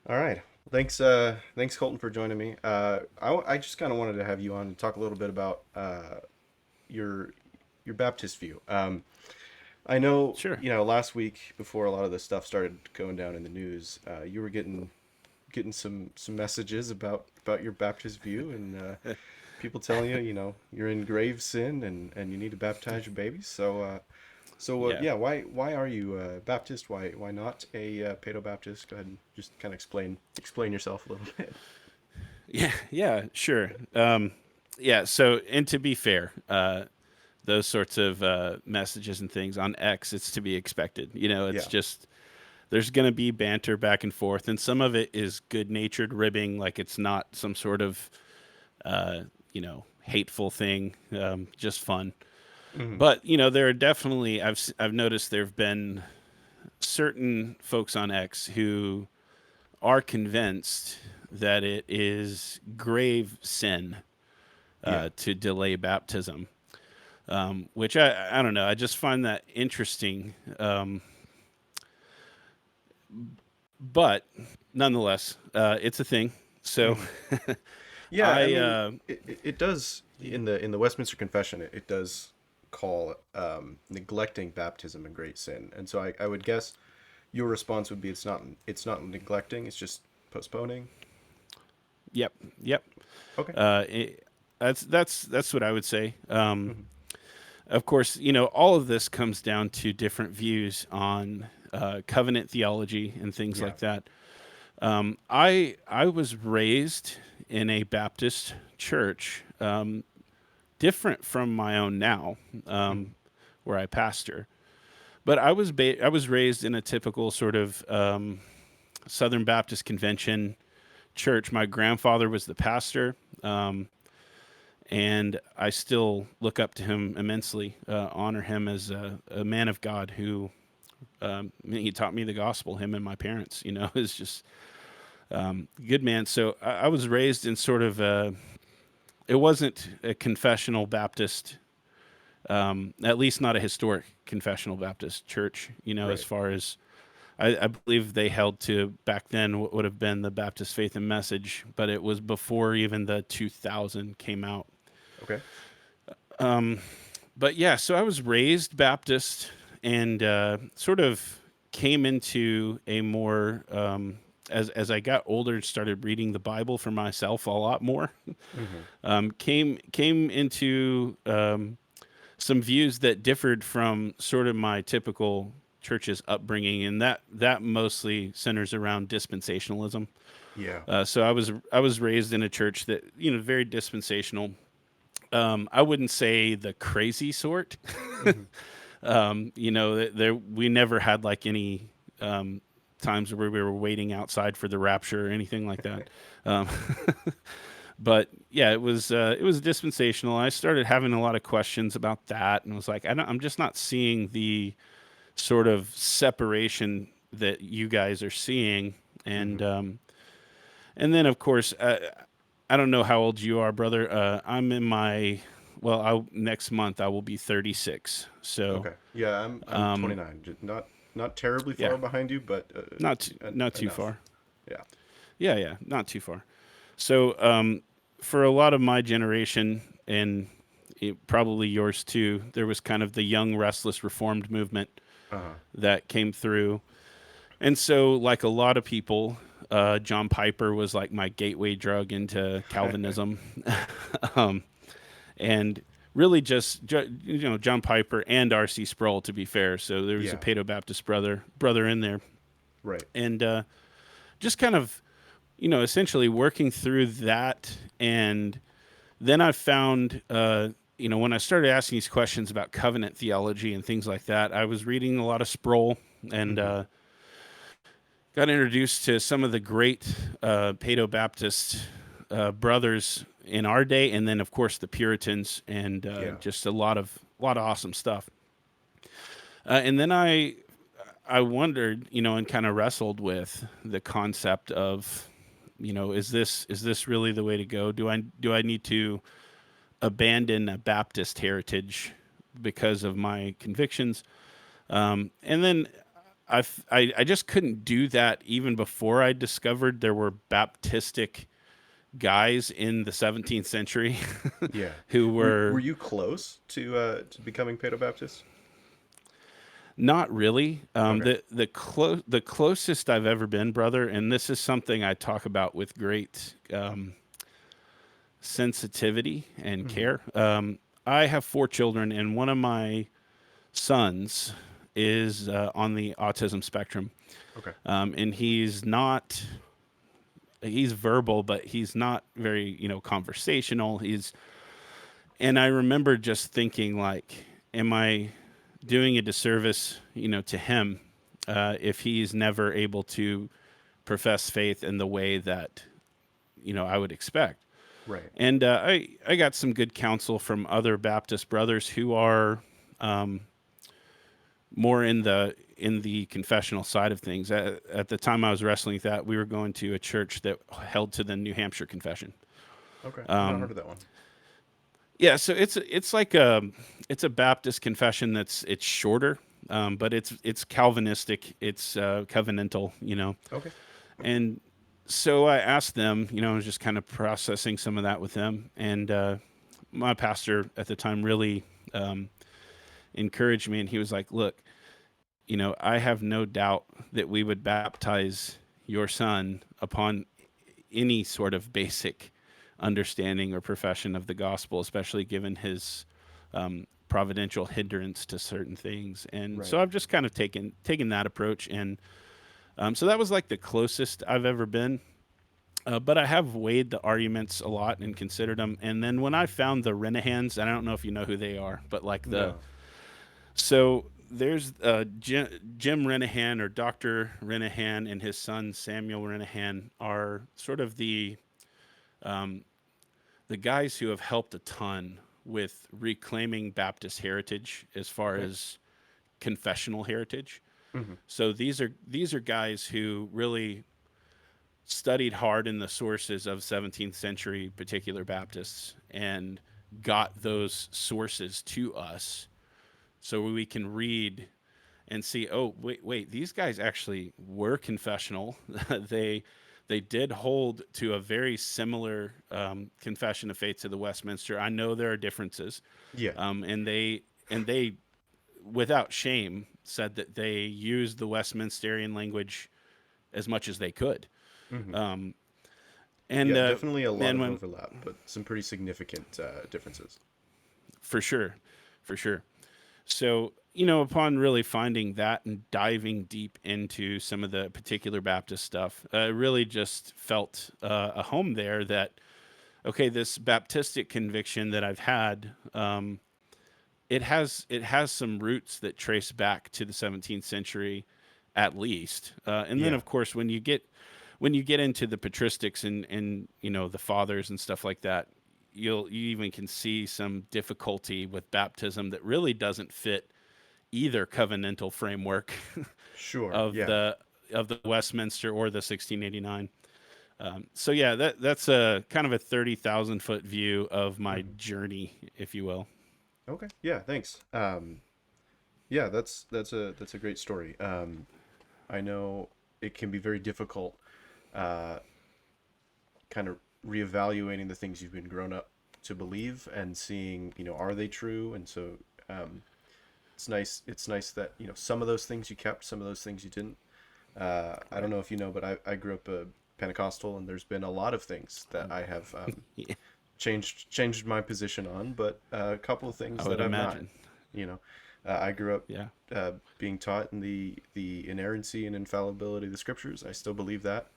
All right. Thanks, Colton, for joining me. I just kind of wanted to have you on and talk a little bit about your your Baptist view. I know, Sure. last week before a lot of this stuff started going down in the news, you were getting some messages about your Baptist view and people telling you, you're in grave sin and you need to baptize your babies. Yeah. Yeah, why are you Baptist? Why not a Paedo Baptist? Go ahead and just kind of explain yourself a little bit. Yeah. Yeah. Sure. Yeah. So, and to be fair, those sorts of messages and things on X, it's to be expected. It's Yeah, just there's going to be banter back and forth, and some of it is good-natured ribbing, like it's not some sort of hateful thing, just fun. hmm, But there are definitely I've noticed there have been certain folks on X who are convinced that it is grave sin yeah, to delay baptism, which I don't know. I just find that interesting. But nonetheless, it's a thing. So hmm, yeah. I I, mean, it does in the Westminster Confession. It does call neglecting baptism a great sin, and so I would guess your response would be it's not neglecting, it's just postponing. yep, yep. Okay. That's what I would say. Hmm. Of course, all of this comes down to different views on covenant theology and things Yeah. like that. I was raised in a Baptist church, different from my own now, Hmm. where I pastor. But I was raised in a typical sort of Southern Baptist convention church. My grandfather was the pastor, and I still look up to him immensely, honor him as a man of God who he taught me the gospel. Him and my parents, is just good man. So I was raised in sort of it wasn't a confessional Baptist, at least not a historic confessional Baptist church. As Right. far as I believe they held to back then what would have been the Baptist Faith and Message, but it was before even the 2000 came out. Okay. But yeah, so I was raised Baptist and sort of came into a more as I got older, started reading the Bible for myself a lot more. Hmm. Came into some views that differed from sort of my typical church's upbringing, and that mostly centers around dispensationalism. Yeah. So I was raised in a church that very dispensational. I wouldn't say the crazy sort. Hmm. There we never had like any times where we were waiting outside for the rapture or anything like that. Um, but yeah, it was dispensational. I started having a lot of questions about that, and was like, I'm just not seeing the sort of separation that you guys are seeing, and Hmm. then of course, I don't know how old you are, brother. I'm in my well, next month I will be 36. So Okay. Yeah, I'm 29. Not terribly yeah, far behind you, but not too enough. far. Yeah. Yeah, yeah, not too far. So for a lot of my generation and probably yours too, there was kind of the young, restless, reformed movement Uh-huh. that came through. And so, like a lot of people, John Piper was like my gateway drug into Calvinism. um, and really just John Piper and R.C. Sproul, to be fair. So there was a Yeah. Paedo Baptist brother in there, Right. and just kind of essentially working through that. And then I found when I started asking these questions about covenant theology and things like that, I was reading a lot of Sproul and Hmm. got introduced to some of the great Paedo Baptist brothers in our day, and then of course the Puritans, and Yeah. just a lot of awesome stuff. And then I wondered, and kind of wrestled with the concept of, is this really the way to go? Do I need to abandon a Baptist heritage because of my convictions? And then I just couldn't do that even before I discovered there were Baptistic guys in the 17th century Yeah. who Were were you close to becoming Paedo Baptist? not really. Okay. The closest I've ever been, brother, and this is something I talk about with great sensitivity and Hmm. care. I have 4 children, and one of my sons is on the autism spectrum, Okay. and he's verbal, but he's not very, conversational. And I remember just thinking, like, am I doing a disservice, to him, if he's never able to profess faith in the way that, I would expect. Right. And I got some good counsel from other Baptist brothers who are more in the confessional side of things. At the time I was wrestling with that, we were going to a church that held to the New Hampshire Confession. Okay. I've not heard of that one. Yeah, so it's a Baptist confession it's shorter, but it's Calvinistic, it's covenantal, Okay. and so I asked them, I was just kind of processing some of that with them, and my pastor at the time really um, encouraged me, and he was like, "Look, I have no doubt that we would baptize your son upon any sort of basic understanding or profession of the gospel, especially given his providential hindrance to certain things." And so Right. I've just kind of taken that approach, and so that was like the closest I've ever been. But I have weighed the arguments a lot and considered them. And then when I found the Renahans, and I don't know if you know who they are, but like No. so there's Jim Renahan, or Dr. Renahan, and his son Samuel Renahan are sort of the guys who have helped a ton with reclaiming Baptist heritage as far Okay. as confessional heritage. Hmm. So these are guys who really studied hard in the sources of 17th century particular Baptists and got those sources to us so we can read and see, oh, wait, these guys actually were confessional. they they did hold to a very similar confession of faith to the Westminster. I know there are differences, Yeah. and they without shame said that they used the Westminsterian language as much as they could. Hmm. Um, and Yeah. Definitely a lot and of when overlap, but some pretty significant differences. for sure, for sure. So, upon really finding that and diving deep into some of the particular Baptist stuff, I really just felt a home there that, okay, this Baptistic conviction that I've had, it has some roots that trace back to the 17th century at least. And then Yeah. of course when you get into the patristics and the fathers and stuff like that, you even can see some difficulty with baptism that really doesn't fit either covenantal framework Sure. of Yeah. the Westminster or the 1689. So yeah, that's a kind of a 30,000 foot view of my Hmm. journey, if you will. Okay. Yeah. Thanks. Yeah. That's a great story. I know it can be very difficult, uh, kind of reevaluating the things you've been grown up to believe and seeing, are they true? And so, um, it's nice that, some of those things you kept, some of those things you didn't. I don't Right. know if you know, but I grew up a Pentecostal, and there's been a lot of things that I have Yeah, changed my position on, but a couple of things I that would I've not. imagine. You know, I grew up Yeah. being taught in the inerrancy and infallibility of the scriptures. I still believe that.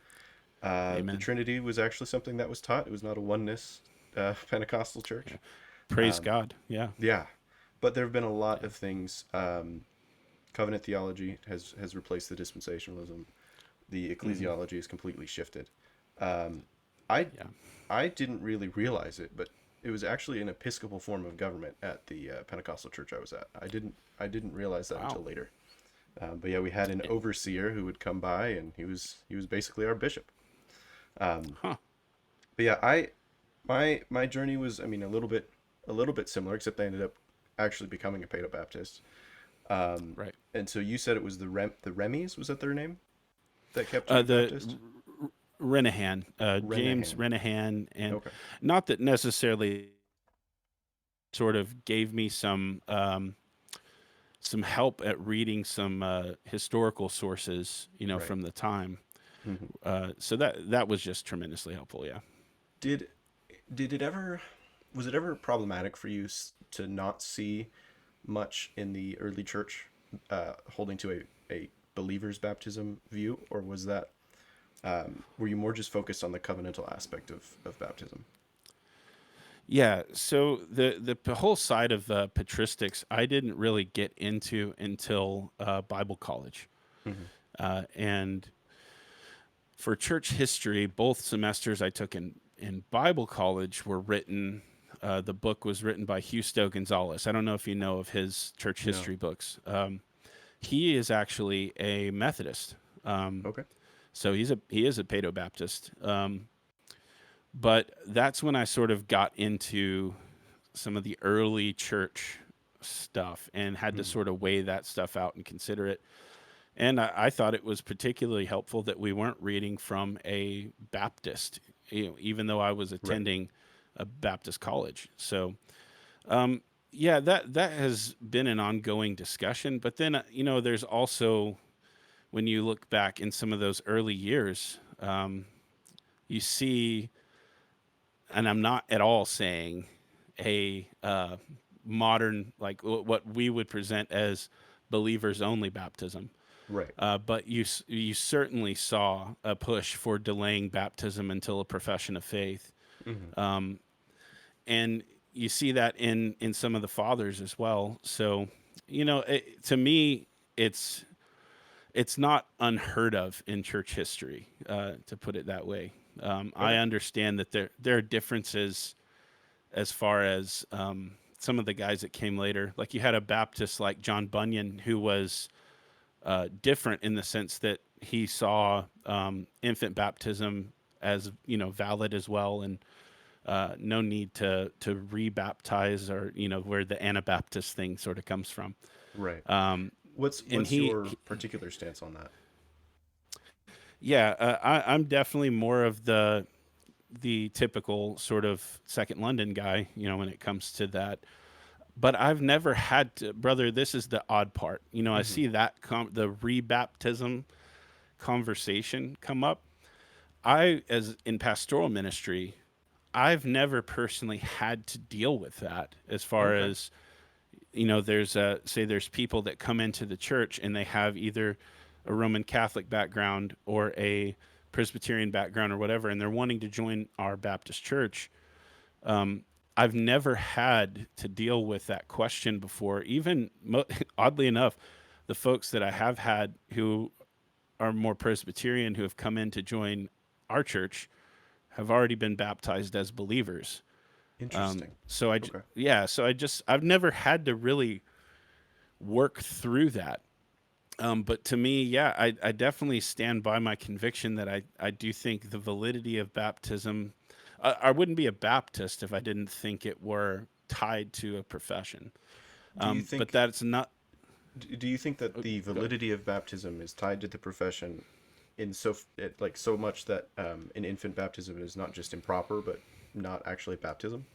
The Amen. Trinity was actually something that was taught. It was not a oneness Pentecostal Yeah. church. Praise Um, God. Yeah. yeah, but there have been a lot Yeah. of things. Covenant theology has replaced the dispensationalism. The Hmm. ecclesiology is completely shifted. Um, I Yeah. I didn't really realize it, but it was actually an Episcopal form of government at the Pentecostal church I was at. I didn't realize that Wow. until later. But yeah, we had an Eh, overseer who would come by, and he was basically our bishop. Um, Huh. but yeah, my journey was, I mean, a little bit similar, except I ended up actually becoming a Paedo Baptist. Right. And so you said it was the Remis, was that their name, that kept you The Baptist? Renahan, James Renahan. Renahan, and Okay. not that necessarily sort of gave me some help at reading some historical sources, Right. from the time. Hmm. So that was just tremendously helpful. Yeah. Did did it ever was it ever problematic for you to not see much in the early church holding to a believer's baptism view, or was that were you more just focused on the covenantal aspect of baptism? Yeah, so the whole side of patristics I didn't really get into until Bible college, Hmm. and for church history, both semesters I took in Bible college were written. The book was written by Justo Gonzalez. I don't know if you know of his church No. history books. He is actually a Methodist, um, Okay. so he is a Paedo Baptist. But that's when I sort of got into some of the early church stuff and had to Hmm. sort of weigh that stuff out and consider it. And I thought it was particularly helpful that we weren't reading from a Baptist, even though I was Right. attending a Baptist college. So, um, yeah, that has been an ongoing discussion. But then, there's also, when you look back in some of those early years, you see, and I'm not at all saying a modern, like what we would present as believers only baptism. Right. But you certainly saw a push for delaying baptism until a profession of faith, Hmm. um, and you see that in some of the fathers as well. So, to me, it's it's not unheard of in church history, to put it that way. I Okay. understand that there are differences as far as some of the guys that came later. Like you had a Baptist like John Bunyan who was different in the sense that he saw infant baptism as valid as well, and no need to rebaptize, or where the Anabaptist thing sort of comes from. Right. Um, and What's your particular stance on that? yeah, I'm definitely more of the typical sort of Second London guy, when it comes to that. But I've never had to, brother. This is the odd part. I Hmm. see that the rebaptism conversation come up. I, as in pastoral ministry, I've never personally had to deal with that as far Okay. as, there's say there's people that come into the church and they have either a Roman Catholic background or a Presbyterian background or whatever, and they're wanting to join our Baptist church. Um, I've never had to deal with that question before. Even oddly enough, the folks that I have had who are more Presbyterian who have come in to join our church have already been baptized as believers. Interesting. So Okay. yeah, so I've never had to really work through that. But to me, yeah, I definitely stand by my conviction that I do think the validity of baptism. I wouldn't be a Baptist if I didn't think it were tied to a profession. Do you But think that's not. do you think that the Go ahead. validity of baptism is tied to the profession in like so much that an infant baptism is not just improper but not actually baptism?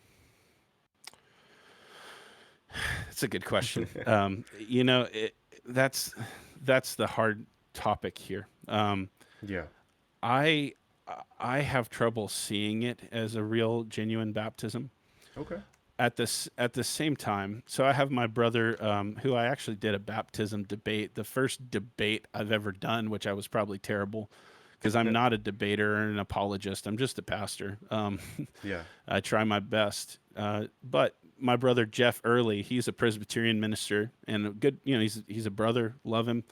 That's a good question. That's that's the hard topic here. Yeah. I I have trouble seeing it as a real genuine baptism. Okay. At the same time, so I have my brother, who I actually did a baptism debate, the first debate I've ever done, which I was probably terrible because I'm not a debater or an apologist. I'm just a pastor. Yeah. I try my best, but my brother Jeff Early, he's a Presbyterian minister and a good, he's a brother, love him,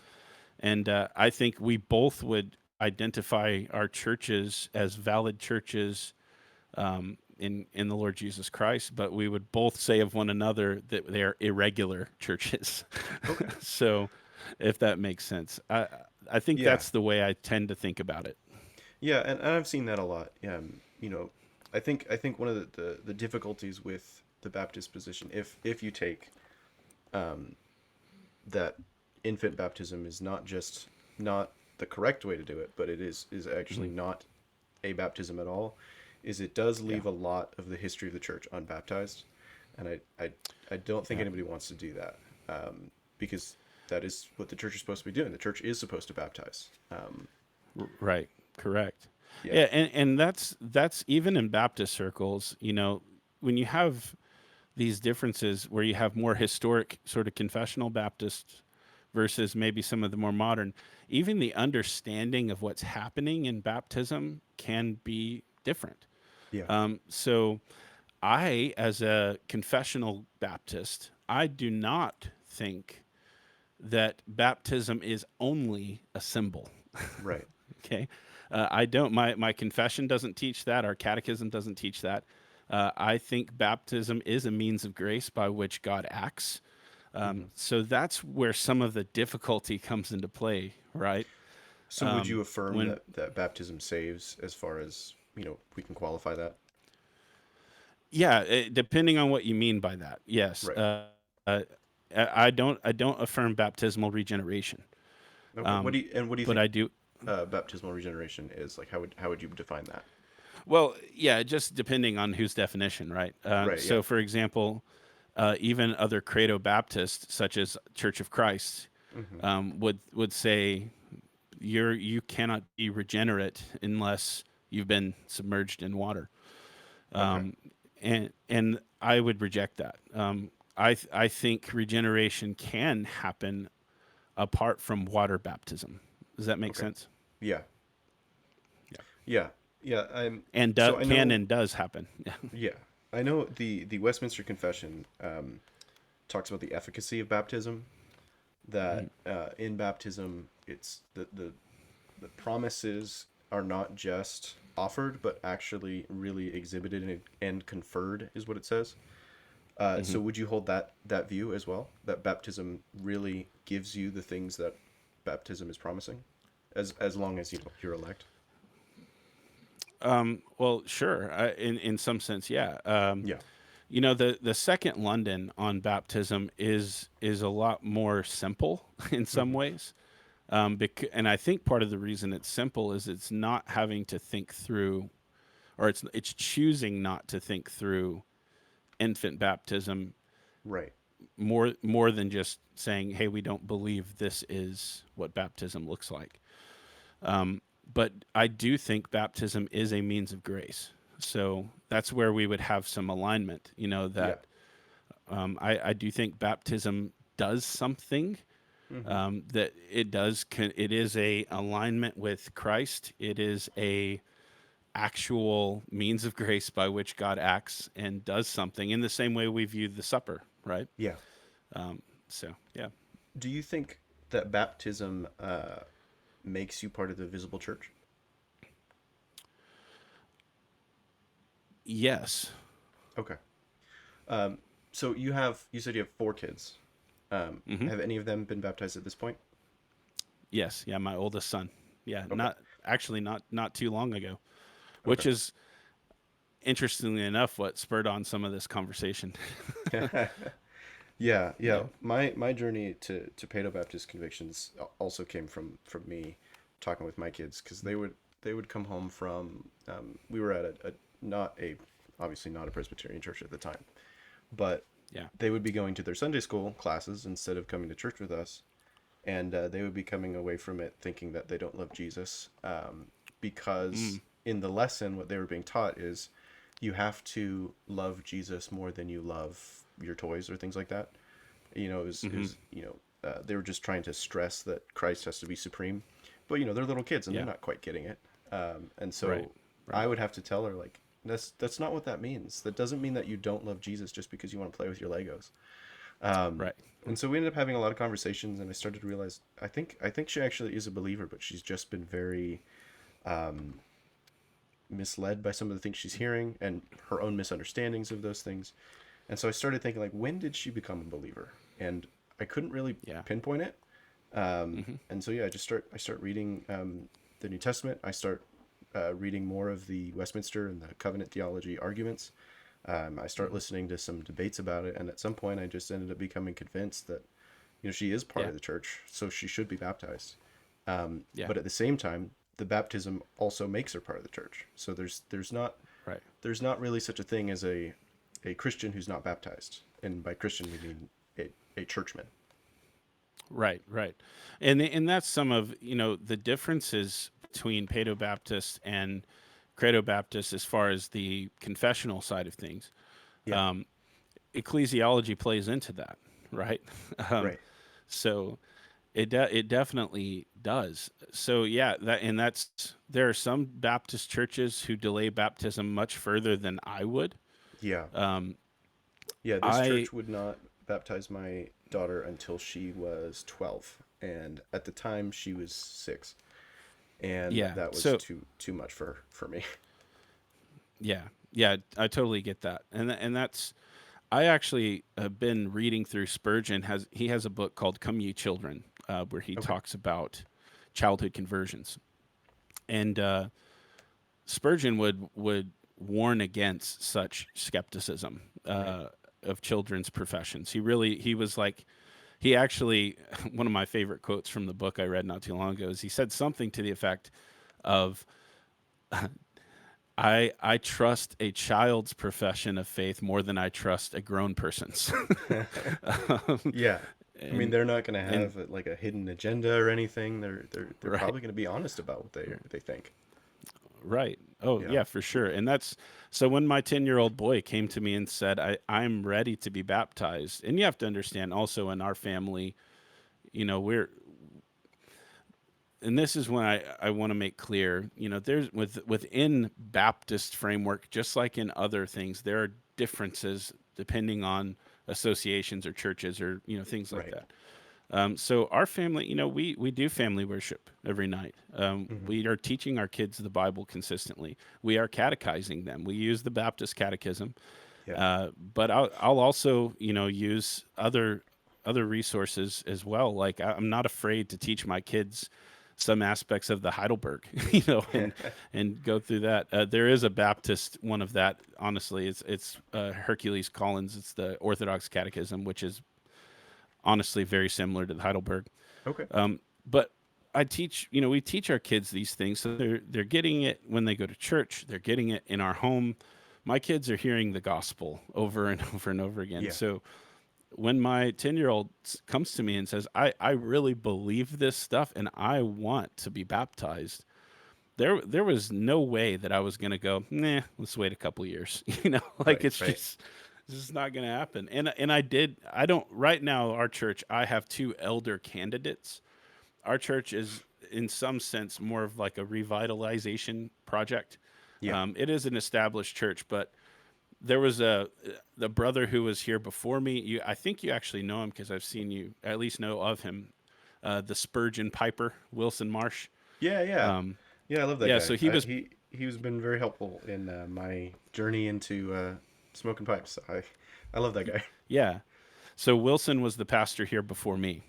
and I think we both would identify our churches as valid churches, in the Lord Jesus Christ, but we would both say of one another that they are irregular churches. Okay. So, if that makes sense, I think Yeah. that's the way I tend to think about it. Yeah, and I've seen that a lot. You know, I think one of the difficulties with the Baptist position, if you take that infant baptism is not just not the correct way to do it, but it is actually Hmm. not a baptism at all, is it does Yeah. leave a lot of the history of the church unbaptized, and I don't think Yeah. anybody wants to do that, because that is what the church is supposed to be doing. The church is supposed to baptize. Right. Correct. Yeah, Yeah, and that's even in Baptist circles, when you have these differences where you have more historic sort of confessional Baptists versus maybe some of the more modern, even the understanding of what's happening in baptism can be different. yeah, So I, as a confessional Baptist, I do not think that baptism is only a symbol. right, Okay. I don't, my confession doesn't teach that. Our catechism doesn't teach that. I think baptism is a means of grace by which God acts. hmm. So that's where some of the difficulty comes into play, right? So would you affirm When, that baptism saves, as far as we can qualify that? yeah, depending on what you mean by that, yes. Right. I don't affirm baptismal regeneration, Okay. What do you but think I do. baptismal regeneration is? Like, how would you define that? Well, yeah, just depending on whose definition, right? Right. Yeah. So, for example, even other credo Baptists, such as Church of Christ, Hmm. would say you cannot be regenerate unless you've been submerged in water, Okay. and I would reject that. I think regeneration can happen apart from water baptism. Does that make Okay. sense? Yeah. Yeah, Yeah. Yeah. and So I can know. and does happen. Yeah. Yeah. I know the Westminster Confession talks about the efficacy of baptism. That in baptism, it's the promises are not just offered, but actually really exhibited and conferred, is what it says. Hmm. So would you hold that view as well? That baptism really gives you the things that baptism is promising, as long as you're elect. Well, sure. In some sense, yeah. Yeah. The second London on baptism is a lot more simple in some Hmm. ways. And I think part of the reason it's simple is it's not having to think through, or it's choosing not to think through infant baptism Right. more than just saying, "Hey, we don't believe this is what baptism looks like." But I do think baptism is a means of grace. So that's where we would have some alignment. Yeah. That I do think baptism does something. Hmm. That it does. It is a alignment with Christ. It is a actual means of grace by which God acts and does something in the same way we view the supper, right? Yeah. So yeah, Do you think that baptism makes you part of the visible church? yes, Okay. So you said you have four kids. hmm Have any of them been baptized at this point? yes, yeah. My oldest son, yeah, Okay. not too long ago, Okay. which is interestingly enough what spurred on some of this conversation. Yeah, yeah. Yeah. My journey to Paedo Baptist convictions also came from me talking with my kids, because they would come home from we were at a not a obviously not a Presbyterian church at the time, but Yeah. they would be going to their Sunday school classes instead of coming to church with us, and they would be coming away from it thinking that they don't love Jesus, because Mm. in the lesson what they were being taught is you have to love Jesus more than you love your toys or things like that. Hmm. They were just trying to stress that Christ has to be supreme, but they're little kids and they're Yeah. not quite getting it. And Right. so Right. I would have to tell her, like, that's not what that means. That doesn't mean that you don't love Jesus just because you want to play with your Legos. Um, Right. and so we ended up having a lot of conversations, and I started to realize I think she actually is a believer, but she's just been very misled by some of the things she's hearing and her own misunderstandings of those things. And so I started thinking, like, when did she become a believer? And I couldn't really Yeah. pinpoint it. Hmm. And so yeah, I start reading the New Testament. I start reading more of the Westminster and the covenant theology arguments. I start Hmm. listening to some debates about it, and at some point, I just ended up becoming convinced that You know, she is part Yeah. of the church, so she should be baptized. Yeah. But at the same time, the baptism also makes her part of the church. So Right. there's not really such a thing as a Christian who's not baptized. And by Christian we mean a churchman. Right. Right. And that's some of, the differences between Paedo Baptist and Credo Baptist as far as the confessional side of things. Yeah, Um, Ecclesiology plays into that, right? Um, right. so it definitely does. So yeah, that's there are some Baptist churches who delay baptism much further than I would. Yeah. Um, Yeah, this I church would not baptize my daughter until she was 12, and at the time she was 6, and Yeah. that was So too much for me. yeah, yeah, I totally get that, and that's I actually have been reading through Spurgeon. He has a book called "Come Ye Children," where he Okay. talks about childhood conversions, and Spurgeon would warn against such skepticism Right. of children's professions. He was like he actually one of my favorite quotes from the book I read not too long ago is he said something to the effect of I trust a child's profession of faith more than I trust a grown person's. um, Yeah. I mean, and they're not going to and have like a hidden agenda or anything. They're right, probably going to be honest about what they think. right. Oh Yeah. yeah, for sure. And that's so when my 10-year-old boy came to me and said, I'm ready to be baptized. And you have to understand also in our family, we're and this is when I want to make clear, there's within Baptist framework, just like in other things, there are differences depending on associations or churches or things like Right. that. So our family, we do family worship every night. Hmm. We are teaching our kids the Bible consistently. We are catechizing them. We use the Baptist Catechism, Yeah. but I'll also use other resources as well. Like I'm not afraid to teach my kids some aspects of the Heidelberg, and go through that. There is a Baptist one of that. Honestly, it's Hercules Collins. It's the Orthodox Catechism, which is honestly very similar to the Heidelberg. Okay. But we teach our kids these things, so they're getting it when they go to church. They're getting it in our home. My kids are hearing the gospel over and over and over again. Yeah. So when my 10-year-old comes to me and says, I really believe this stuff and I want to be baptized, there was no way that I was going to go, nah, let's wait a couple years. Like Right. it's Right. just, this is not going to happen. And I don't, right now, our church, I have two elder candidates. Our church is, in some sense, more of like a revitalization project. Yeah. It is an established church, but there was the brother who was here before me. I think you actually know him because I've seen you at least know of him. The Spurgeon Piper, Wilson Marsh. Yeah. Yeah. Um, Yeah. I love that yeah, guy. so he was He's been very helpful in my journey into smoking pipes. I love that guy. yeah. So Wilson was the pastor here before me,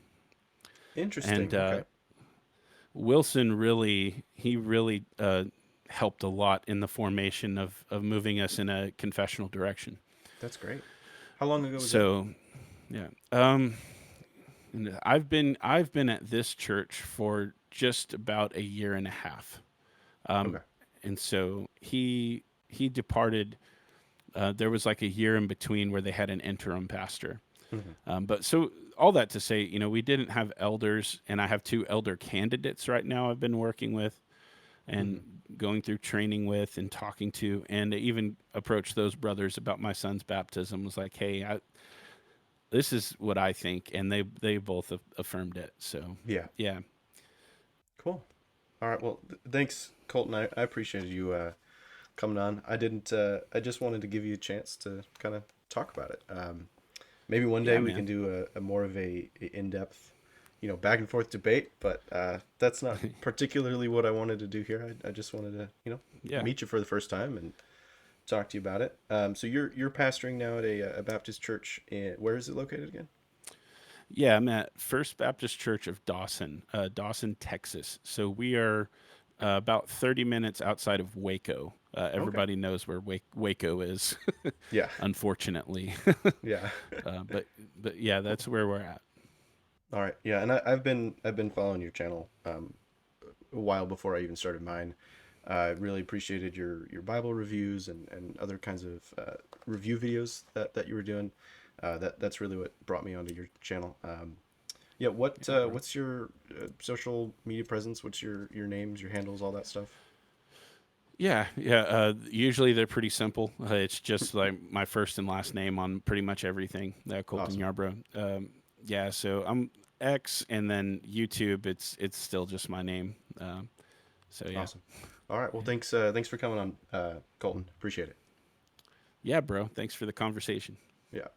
Interesting. and Okay. Wilson really helped a lot in the formation of moving us in a confessional direction. That's great. How long ago was that? So yeah, and I've been at this church for just about a year and a half, Okay. and so he departed. There was like a year in between where they had an interim pastor. Hmm. But so all that to say, we didn't have elders, and I have two elder candidates right now I've been working with and Hmm. going through training with and talking to, and I even approached those brothers about my son's baptism. Was like, hey, this is what I think, and they both affirmed it. So Yeah. yeah, Cool. All right. Well, thanks, Colton. I appreciated you coming on. I didn't. I just wanted to give you a chance to kind of talk about it. Maybe one day yeah, we can man. do a more of a in-depth, back and forth debate. But that's not particularly what I wanted to do here. I just wanted to, Yeah. meet you for the first time and talk to you about it. So you're pastoring now at a Baptist church. Where is it located again? Yeah, I'm at First Baptist Church of Dawson, Dawson, Texas. So we are about 30 minutes outside of Waco. Okay. Everybody knows where Waco is, Yeah. unfortunately. Yeah. uh, but but yeah, that's where we're at. All right. Yeah, and I've been following your channel a while before I even started mine. I really appreciated your Bible reviews and other kinds of review videos that you were doing. That's really what brought me onto your channel. Yeah, Yeah, bro. what's your social media presence? What's your names, your handles, all that stuff? Yeah, yeah. Usually they're pretty simple. It's just like my first and last name on pretty much everything. Colton Awesome. Yarbro. Yeah, so I'm X, and then YouTube. It's still just my name. So yeah, Awesome. All right. Well, thanks for coming on, Colton. Appreciate it. yeah, bro. Thanks for the conversation. Yeah.